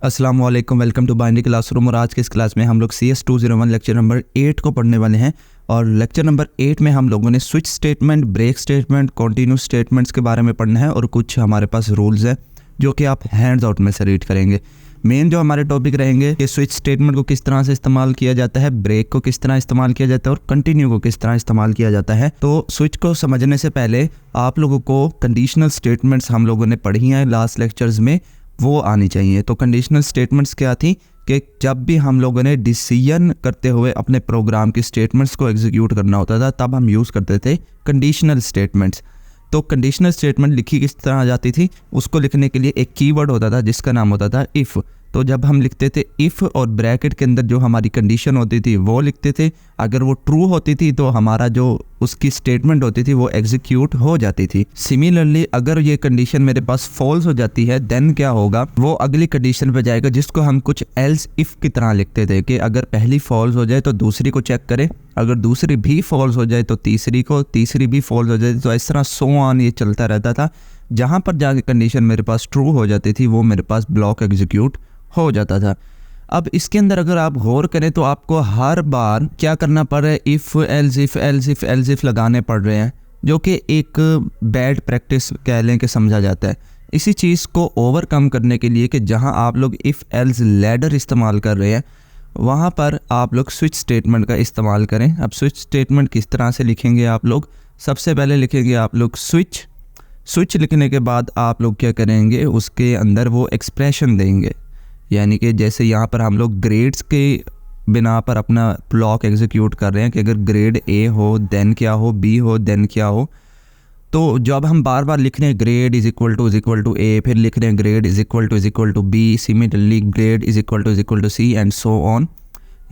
अस्सलाम वालेकुम, welcome to binary classroom. और आज के इस क्लास में हम लोग CS201 लेक्चर नंबर 8 को पढ़ने वाले हैं। और लेक्चर नंबर 8 में हम लोगों ने switch statement, break statement, continuous statements के बारे में पढ़ना है और कुछ हमारे पास रूल्स हैं जो कि आप हैंड्स आउट में से रीड करेंगे। मेन जो हमारे टॉपिक रहेंगे कि स्विच स्टेटमेंट को किस तरह से इस्तेमाल किया जाता है, ब्रेक को किस तरह इस्तेमाल किया जाता है और कंटिन्यू को किस तरह इस्तेमाल किया जाता है। तो स्विच को समझने से पहले आप लोगों को कंडीशनल स्टेटमेंट्स हम लोगों ने पढ़ी हैं लास्ट लेक्चर्स में, वो आनी चाहिए। तो कंडीशनल स्टेटमेंट्स क्या थी कि जब भी हम लोगों ने डिसीजन करते हुए अपने प्रोग्राम की स्टेटमेंट्स को एग्जीक्यूट करना होता था तब हम यूज़ करते थे कंडीशनल स्टेटमेंट्स। तो कंडीशनल स्टेटमेंट लिखी किस तरह आ जाती थी, उसको लिखने के लिए एक कीवर्ड होता था जिसका नाम होता था इफ़। तो जब हम लिखते थे इफ़ और ब्रैकेट के अंदर जो हमारी कंडीशन होती थी वो लिखते थे, अगर वो ट्रू होती थी तो हमारा जो उसकी स्टेटमेंट होती थी वो एग्जीक्यूट हो जाती थी। सिमिलरली अगर ये कंडीशन मेरे पास फॉल्स हो जाती है देन क्या होगा, वो अगली कंडीशन पे जाएगा जिसको हम कुछ एल्स इफ़ की तरह लिखते थे कि अगर पहली फॉल्स हो जाए तो दूसरी को चेक करें, अगर दूसरी भी फॉल्स हो जाए तो तीसरी को, तीसरी भी फॉल्स हो जाए तो इस तरह सो ऑन ये चलता रहता था। जहाँ पर जाके कंडीशन मेरे पास ट्रू हो जाती थी वो मेरे पास ब्लॉक एग्जीक्यूट हो जाता था। अब इसके अंदर अगर आप गौर करें तो आपको हर बार क्या करना पड़ रहा है, if else if else if else if लगाने पड़ रहे हैं, जो कि एक बैड प्रैक्टिस कह लें कि समझा जाता है। इसी चीज़ को ओवरकम करने के लिए कि जहां आप लोग इफ़ एल्स लैडर इस्तेमाल कर रहे हैं वहां पर आप लोग स्विच स्टेटमेंट का इस्तेमाल करें। अब स्विच स्टेटमेंट किस तरह से लिखेंगे आप लोग, सबसे पहले लिखेंगे आप लोग स्विच लिखने के बाद आप लोग क्या करेंगे, उसके अंदर वो एक्सप्रेशन देंगे। यानी कि जैसे यहाँ पर हम लोग ग्रेड्स के बिना पर अपना ब्लॉक एग्जीक्यूट कर रहे हैं कि अगर ग्रेड ए हो देन क्या हो, बी हो देन क्या हो। तो जब हम बार बार लिख रहे हैं grade is equal to A, फिर लिख रहे हैं grade is equal to B, similarly grade is equal to C and so on.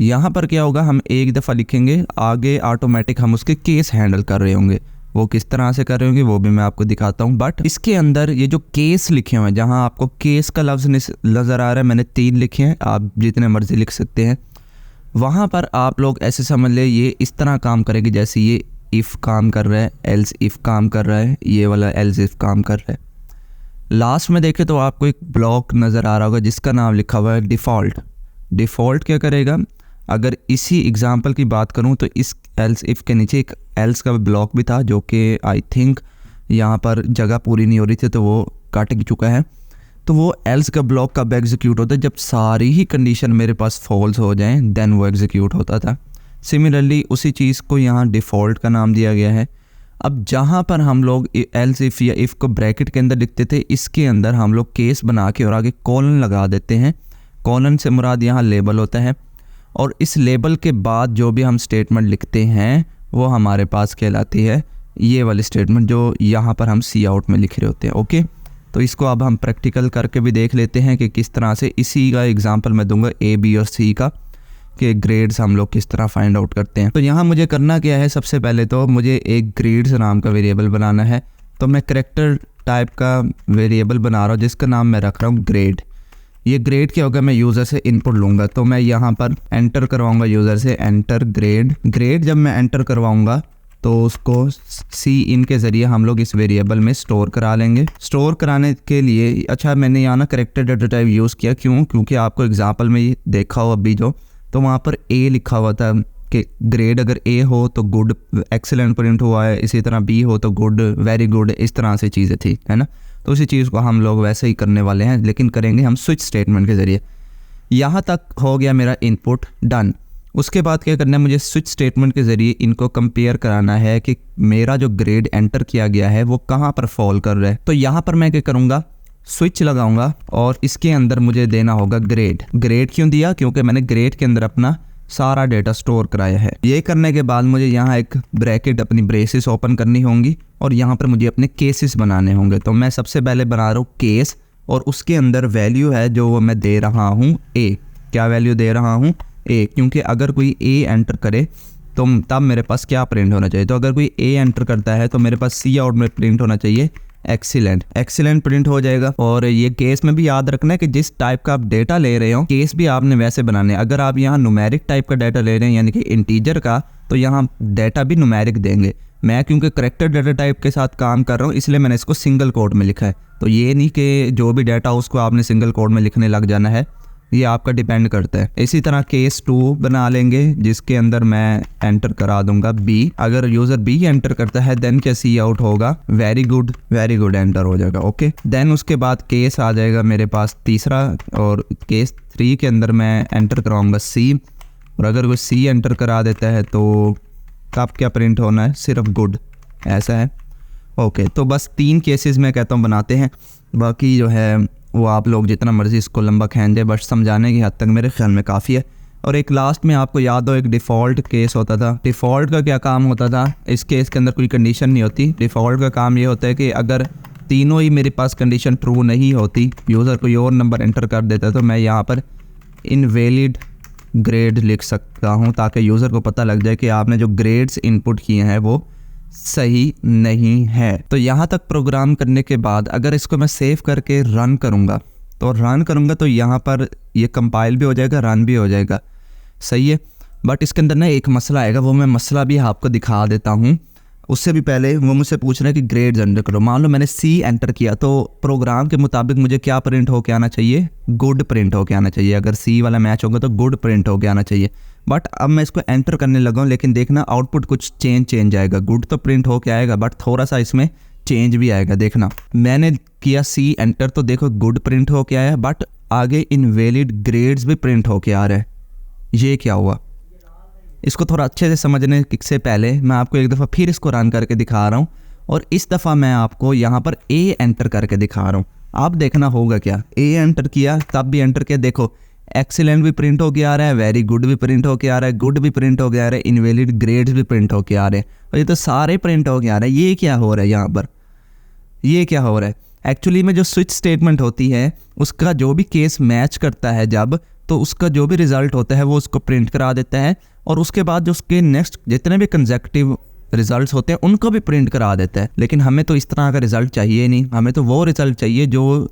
यहाँ पर क्या होगा, हम एक दफ़ा लिखेंगे, आगे ऑटोमेटिक हम उसके केस हैंडल कर रहे होंगे। वो किस तरह से कर रहे होंगे वो भी मैं आपको दिखाता हूँ। बट इसके अंदर ये जो केस लिखे हुए हैं, जहाँ आपको केस का लफ्ज़ नज़र आ रहा है, मैंने 3 लिखे हैं, आप जितने मर्जी लिख सकते हैं। वहाँ पर आप लोग ऐसे समझ ले ये इस तरह काम करेगी जैसे ये इफ़ काम कर रहा है, एल्स इफ़ काम कर रहा है, ये वाला एल्स इफ़ काम कर रहा है। लास्ट में देखें तो आपको एक ब्लॉक नज़र आ रहा होगा जिसका नाम लिखा हुआ है डिफ़ॉल्ट। डिफ़ॉल्ट क्या करेगा, अगर इसी एग्जांपल की बात करूं तो इस एल्स इफ़ के नीचे एक एल्स का ब्लॉक भी था जो कि आई थिंक यहाँ पर जगह पूरी नहीं हो रही थी तो वो कट चुका है। तो वो एल्स का ब्लॉक कब एग्जीक्यूट होता है, जब सारी ही कंडीशन मेरे पास फॉल्स हो जाएं देन वो एग्जीक्यूट होता था। सिमिलरली उसी चीज़ को यहाँ डिफ़ॉल्ट का नाम दिया गया है। अब जहाँ पर हम लोग एल्स इफ़ या इफ़ को ब्रैकेट के अंदर लिखते थे, इसके अंदर हम लोग केस बना के और आगे कॉलन लगा देते हैं। कॉलन से मुराद यहाँ लेबल होता है और इस लेबल के बाद जो भी हम स्टेटमेंट लिखते हैं वो हमारे पास कहलाती है ये वाली स्टेटमेंट जो यहाँ पर हम सी आउट में लिख रहे होते हैं। ओके, तो इसको अब हम प्रैक्टिकल करके भी देख लेते हैं कि किस तरह से, इसी का एग्जांपल मैं दूंगा ए, बी और सी का, कि ग्रेड्स हम लोग किस तरह फाइंड आउट करते हैं। तो यहाँ मुझे करना क्या है, सबसे पहले तो मुझे एक ग्रेड्स नाम का वेरिएबल बनाना है। तो मैं करैक्टर टाइप का वेरिएबल बना रहा हूँ जिसका नाम मैं रख रहा हूँ ग्रेड। ये ग्रेड क्या होगा, मैं यूज़र से इनपुट लूँगा। तो मैं यहाँ पर एंटर करवाऊँगा यूज़र से, एंटर ग्रेड जब मैं एंटर करवाऊँगा तो उसको सी इन के ज़रिए हम लोग इस वेरिएबल में स्टोर करा लेंगे। स्टोर कराने के लिए, अच्छा मैंने यहाँ ना करैक्टर डाटा टाइप यूज़ किया, क्यों, क्योंकि आपको एग्जाम्पल में ये देखा हो अभी जो, तो वहाँ पर ए लिखा हुआ था कि ग्रेड अगर ए हो तो गुड एक्सीलेंट प्रिंट हुआ है, इसी तरह बी हो तो गुड वेरी गुड, इस तरह से चीज़ें थी, है ना। तो उसी चीज़ को हम लोग वैसे ही करने वाले हैं, लेकिन करेंगे हम स्विच स्टेटमेंट के ज़रिए। यहाँ तक हो गया मेरा इनपुट डन। उसके बाद क्या करना है, मुझे स्विच स्टेटमेंट के ज़रिए इनको कंपेयर कराना है कि मेरा जो ग्रेड एंटर किया गया है वो कहाँ पर फॉल कर रहा है। तो यहाँ पर मैं क्या करूँगा, स्विच लगाऊंगा और इसके अंदर मुझे देना होगा ग्रेड। ग्रेड क्यों दिया, क्योंकि मैंने ग्रेड के अंदर अपना सारा डेटा स्टोर कराया है। ये करने के बाद मुझे यहाँ एक ब्रैकेट, अपनी ब्रेसेस ओपन करनी होंगी और यहाँ पर मुझे अपने केसेस बनाने होंगे। तो मैं सबसे पहले बना रहा हूँ केस और उसके अंदर वैल्यू है जो वो मैं दे रहा हूँ ए। क्या वैल्यू दे रहा हूँ, ए, क्योंकि अगर कोई ए एंटर करे तो तब मेरे पास क्या प्रिंट होना चाहिए। तो अगर कोई ए एंटर करता है तो मेरे पास सी आउट में प्रिंट होना चाहिए एक्सीलेंट प्रिंट हो जाएगा। और ये केस में भी याद रखना है कि जिस टाइप का आप डेटा ले रहे हो केस भी आपने वैसे बनाने हैं। अगर आप यहाँ न्यूमेरिक टाइप का डाटा ले रहे हैं यानी कि इंटीजर का, तो यहाँ डाटा भी न्यूमेरिक देंगे। मैं क्योंकि करैक्टर डाटा टाइप के साथ काम कर रहा हूँ इसलिए मैंने इसको सिंगल कोड में लिखा है। तो ये नहीं कि जो भी डाटा उसको आपने सिंगल कोड में लिखने लग जाना है। ये आपका डिपेंड करता है। इसी तरह केस 2 बना लेंगे जिसके अंदर मैं एंटर करा दूंगा B। अगर यूज़र B एंटर करता है देन क्या C आउट होगा, वेरी गुड एंटर हो जाएगा। ओके, देन उसके बाद केस आ जाएगा मेरे पास तीसरा, और केस 3 के अंदर मैं एंटर कराऊंगा C, और अगर कोई C एंटर करा देता है तो कब क्या प्रिंट होना है, सिर्फ गुड, ऐसा है। ओके, तो बस 3 केसेस मैं कहता हूँ बनाते हैं, बाकी जो है वो आप लोग जितना मर्ज़ी इसको लंबा खींच दे, बस समझाने की हद तक मेरे ख्याल में काफ़ी है। और एक लास्ट में आपको याद हो एक डिफ़ॉल्ट केस होता था। डिफ़ॉल्ट का क्या काम होता था, इस केस के अंदर कोई कंडीशन नहीं होती। डिफ़ॉल्ट का काम ये होता है कि अगर तीनों ही मेरे पास कंडीशन ट्रू नहीं होती, यूज़र कोई और नंबर एंटर कर देता, तो मैं यहाँ पर इनवैलिड ग्रेड लिख सकता हूँ ताकि यूज़र को पता लग जाए कि आपने जो ग्रेड्स इनपुट किए हैं वो सही नहीं है। तो यहाँ तक प्रोग्राम करने के बाद अगर इसको मैं सेव करके रन करूँगा तो यहाँ पर ये कंपाइल भी हो जाएगा, रन भी हो जाएगा, सही है। बट इसके अंदर ना एक मसला आएगा, वो मैं मसला भी आपको दिखा देता हूँ। उससे भी पहले वो मुझसे पूछ रहे हैं कि ग्रेड्स एंटर करो। मान लो मैंने C एंटर किया तो प्रोग्राम के मुताबिक मुझे क्या प्रिंट हो के आना चाहिए, गुड प्रिंट हो के आना चाहिए। अगर C वाला मैच होगा तो गुड प्रिंट हो के आना चाहिए। बट अब मैं इसको एंटर करने लगा हूँ, लेकिन देखना आउटपुट कुछ चेंज आएगा। गुड तो प्रिंट हो के आएगा बट थोड़ा सा इसमें चेंज भी आएगा। देखना मैंने किया C एंटर तो देखो गुड प्रिंट हो के आया, बट आगे इनवैलिड ग्रेड्स भी प्रिंट हो के आ रहा है। ये क्या हुआ, इसको थोड़ा अच्छे से समझने से पहले मैं आपको एक दफ़ा फिर इसको रन करके दिखा रहा हूँ, और इस दफ़ा मैं आपको यहाँ पर A एंटर करके दिखा रहा हूँ। आप देखना होगा क्या, A एंटर किया तब भी एंटर किया, देखो एक्सीलेंट भी प्रिंट होके आ रहा है, वेरी गुड भी प्रिंट होके आ रहा है, गुड भी प्रिंट होके आ रहा है, इनवैलिड ग्रेड्स भी प्रिंट होके आ रहे हैं, और ये तो सारे प्रिंट होके आ रहे हैं। ये क्या हो रहा है यहाँ पर, ये क्या हो रहा है? एक्चुअली में जो स्विच स्टेटमेंट होती है उसका जो भी केस मैच करता है जब, तो उसका जो भी रिज़ल्ट होता है वो उसको प्रिंट करा देता है, और उसके बाद जो उसके नेक्स्ट जितने भी कंसेक्यूटिव रिजल्ट्स होते हैं उनको भी प्रिंट करा देता है। लेकिन हमें तो इस तरह का रिजल्ट चाहिए नहीं, हमें तो वो रिजल्ट चाहिए जो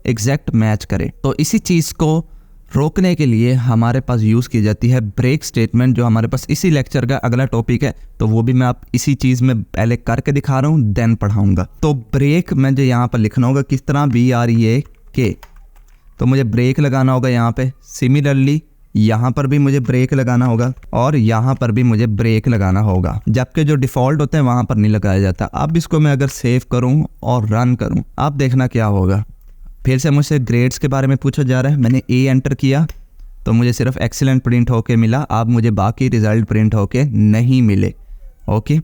एग्जैक्ट मैच करे। तो इसी चीज़ को रोकने के लिए हमारे पास यूज़ की जाती है ब्रेक स्टेटमेंट, जो हमारे पास इसी लेक्चर का अगला टॉपिक है। तो वो भी मैं आप इसी चीज़ में पहले करके दिखा रहा हूँ, देन पढ़ाऊँगा। तो ब्रेक में जो यहाँ पर लिखना होगा किस तरह, BREAK, तो मुझे ब्रेक लगाना होगा यहाँ पे। सिमिलरली यहाँ पर भी मुझे ब्रेक लगाना होगा, और यहाँ पर भी मुझे ब्रेक लगाना होगा, जबकि जो डिफ़ॉल्ट होते हैं वहाँ पर नहीं लगाया जाता। अब इसको मैं अगर सेव करूँ और रन करूँ, अब देखना क्या होगा। फिर से मुझसे ग्रेड्स के बारे में पूछा जा रहा है। मैंने A एंटर किया तो मुझे सिर्फ एक्सीलेंट प्रिंट होके मिला, अब मुझे बाकी रिज़ल्ट प्रिंट होके नहीं मिले। ओके,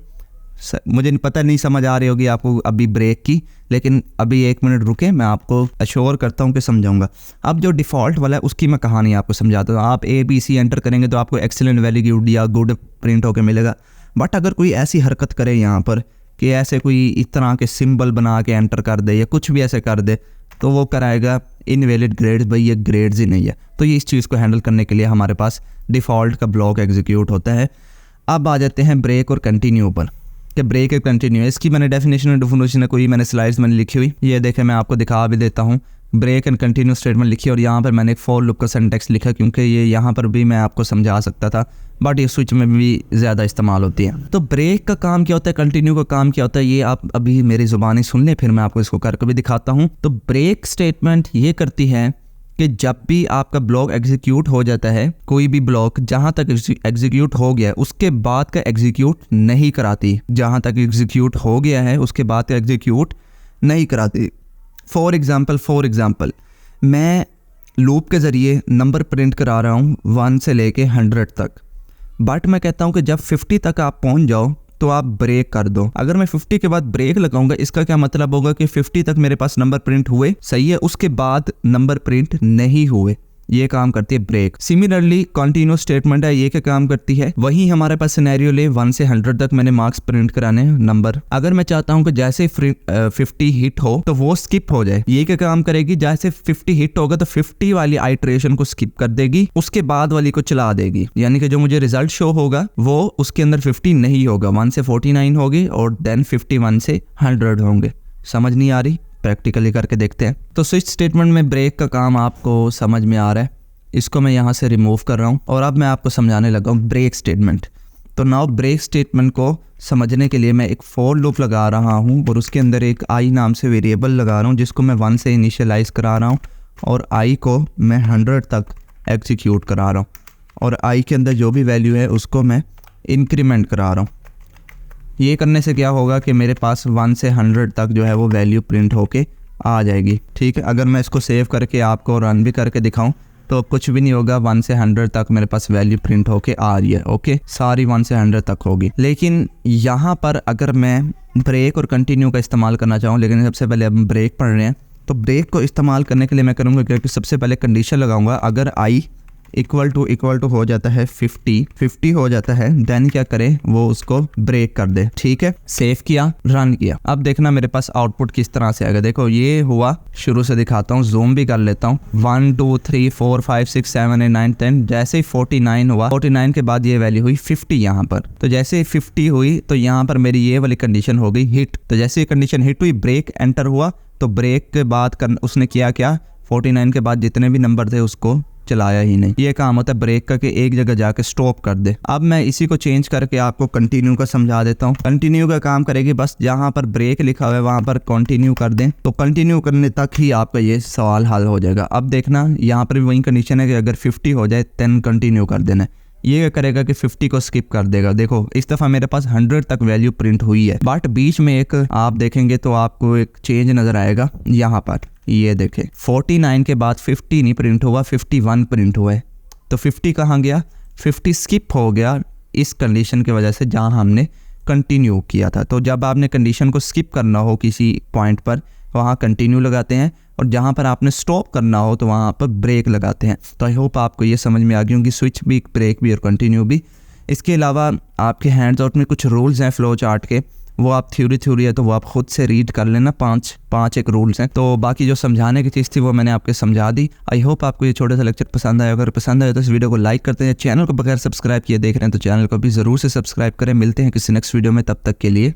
मुझे पता नहीं समझ आ रही होगी आपको अभी ब्रेक की, लेकिन अभी 1 मिनट रुके, मैं आपको अश्योर करता हूँ कि समझाऊंगा। अब जो डिफ़ॉल्ट वाला है उसकी मैं कहानी आपको समझाता हूँ। आप ABC एंटर करेंगे तो आपको एक्सीलेंट, वेरी गुड या गुड प्रिंट होके मिलेगा। बट अगर कोई ऐसी हरकत करे यहाँ पर कि ऐसे कोई इस तरह के सिंबल बना के एंटर कर दे या कुछ भी ऐसे कर दे, तो वो कराएगा इनवैलिड ग्रेड्स, भाई ये ग्रेड्स ही नहीं है। तो ये इस चीज़ को हैंडल करने के लिए हमारे पास डिफ़ॉल्ट का ब्लॉक एग्जीक्यूट होता है। अब आ जाते हैं ब्रेक और कंटिन्यू पर, कि ब्रेक और कंटिन्यू। इसकी मैंने डेफिनेशन कोई मैंने स्लाइड्स में लिखी हुई, ये देखें मैं आपको दिखा भी देता हूँ। ब्रेक एंड कंटिन्यू स्टेटमेंट लिखी, और यहाँ पर मैंने एक फॉर लूप का सिंटैक्स लिखा, क्योंकि ये यहाँ पर भी मैं आपको समझा सकता था, बट ये स्विच में भी ज़्यादा इस्तेमाल होती है। तो ब्रेक का काम क्या होता है, कंटिन्यू का काम क्या होता है, ये आप अभी मेरी ज़ुबानी सुन लें, फिर मैं आपको इसको करके भी दिखाता हूँ। तो ब्रेक स्टेटमेंट ये करती है कि जब भी आपका ब्लॉक एग्जीक्यूट हो जाता है, कोई भी ब्लॉक जहाँ तक एग्जीक्यूट हो गया है उसके बाद का एग्जीक्यूट नहीं कराती। जहाँ तक एग्जीक्यूट हो गया है उसके बाद का एग्जीक्यूट नहीं कराती। फॉर एग्ज़ाम्पल मैं लूप के ज़रिए नंबर प्रिंट करा रहा हूँ 1 से लेके 100 तक, बट मैं कहता हूँ कि जब 50 तक आप पहुँच जाओ तो आप ब्रेक कर दो। अगर मैं 50 के बाद ब्रेक लगाऊंगा, इसका क्या मतलब होगा कि 50 तक मेरे पास नंबर प्रिंट हुए, सही है, उसके बाद नंबर प्रिंट नहीं हुए। ये काम करती है ब्रेक। सिमिलरली कंटिन्यू स्टेटमेंट है, ये क्या काम करती है, वही हमारे पास सिनेरियो ले 1 से 100 तक मैंने मार्क्स प्रिंट कराने नंबर। अगर मैं चाहता हूं कि जैसे 50 हिट हो तो वो स्किप हो जाए, ये क्या काम करेगी, जैसे 50 हिट होगा तो 50 वाली आइट्रेशन को स्किप कर देगी, उसके बाद वाली को चला देगी। यानी कि जो मुझे रिजल्ट शो होगा वो उसके अंदर 50 नहीं होगा, 1 से 49 होगी और देन 51 से 100 होंगे। समझ नहीं आ रही, प्रैक्टिकली करके देखते हैं। तो स्विच स्टेटमेंट में ब्रेक का काम आपको समझ में आ रहा है, इसको मैं यहाँ से रिमूव कर रहा हूँ और अब मैं आपको समझाने लगा हूँ ब्रेक स्टेटमेंट। तो नाउ ब्रेक स्टेटमेंट को समझने के लिए मैं एक फॉर लूप लगा रहा हूँ और उसके अंदर एक आई नाम से वेरिएबल लगा रहा हूँ जिसको मैं 1 से इनिशियलाइज करा रहा हूँ और आई को मैं 100 तक एग्जीक्यूट करा रहा हूँ और आई के अंदर जो भी वैल्यू है उसको मैं इंक्रीमेंट करा रहा हूँ। ये करने से क्या होगा कि मेरे पास 1 से 100 तक जो है वो वैल्यू प्रिंट होके आ जाएगी। ठीक है, अगर मैं इसको सेव करके आपको रन भी करके दिखाऊं तो कुछ भी नहीं होगा, 1 से 100 तक मेरे पास वैल्यू प्रिंट होके आ रही है। ओके, सारी 1 से 100 तक होगी। लेकिन यहाँ पर अगर मैं ब्रेक और कंटिन्यू का इस्तेमाल करना चाहूँ, लेकिन सबसे पहले अब ब्रेक पढ़ रहे हैं, तो ब्रेक को इस्तेमाल करने के लिए मैं करूँगा क्योंकि सबसे पहले कंडीशन लगाऊंगा, अगर आई इक्वल टू हो जाता है 50 हो जाता है, देन क्या करे वो उसको ब्रेक कर दे। ठीक है, सेव किया, रन किया। अब देखना मेरे पास आउटपुट किस तरह से आएगा। देखो ये हुआ, शुरू से दिखाता हूँ, जूम भी कर लेता हूँ। 1 2 3 4 5 6 7 8 9 10, जैसे ही 49 हुआ, 49 के बाद ये वैल्यू हुई 50 यहाँ पर। तो जैसे ही 50 हुई तो यहाँ पर मेरी ये वाली कंडीशन हो गई हिट। तो जैसे ही कंडीशन हिट हुई, ब्रेक एंटर हुआ, तो ब्रेक के बाद उसने किया क्या, 49 के बाद जितने भी नंबर थे उसको चलाया ही नहीं। ये काम होता है ब्रेक का कि एक जगह जाके स्टॉप कर दे। अब मैं इसी को चेंज करके आपको कंटिन्यू का समझा देता हूँ। कंटिन्यू का काम करेगी, बस जहाँ पर ब्रेक लिखा हुआ है वहाँ पर कंटिन्यू कर दें, तो कंटिन्यू करने तक ही आपका ये सवाल हल हो जाएगा। अब देखना यहाँ पर भी वही कंडीशन है कि अगर 50 हो जाए देन कंटिन्यू कर देना। ये क्या करेगा कि 50 को स्किप कर देगा। देखो इस दफ़ा मेरे पास 100 तक वैल्यू प्रिंट हुई है, बट बीच में एक आप देखेंगे तो आपको एक चेंज नज़र आएगा। यहाँ पर ये देखें 49 के बाद 50 नहीं प्रिंट हुआ, 51 प्रिंट हुआ है। तो 50 कहाँ गया, 50 स्किप हो गया इस कंडीशन की वजह से जहाँ हमने कंटिन्यू किया था। तो जब आपने कंडीशन को स्किप करना हो किसी पॉइंट पर, वहाँ कंटिन्यू लगाते हैं, और जहाँ पर आपने स्टॉप करना हो तो वहाँ पर ब्रेक लगाते हैं। तो आई होप आपको ये समझ में आ गई होंगी, स्विच भी, ब्रेक भी और कंटिन्यू भी। इसके अलावा आपके हैंड्स आउट में कुछ रूल्स हैं फ्लो चार्ट के, वो आप थ्योरी है तो वो आप खुद से रीड कर लेना। पाँच एक रूल्स हैं। तो बाकी जो समझाने की चीज़ थी वो मैंने आपके समझा दी। आई होप आपको ये छोटा सा लेक्चर पसंद आया। अगर पसंद आया तो इस वीडियो को लाइक करते हैं। चैनल को बगैर सब्सक्राइब किए देख रहे हैं तो चैनल को भी ज़रूर से सब्सक्राइब करें। मिलते हैं किसी नेक्स्ट वीडियो में, तब तक के लिए।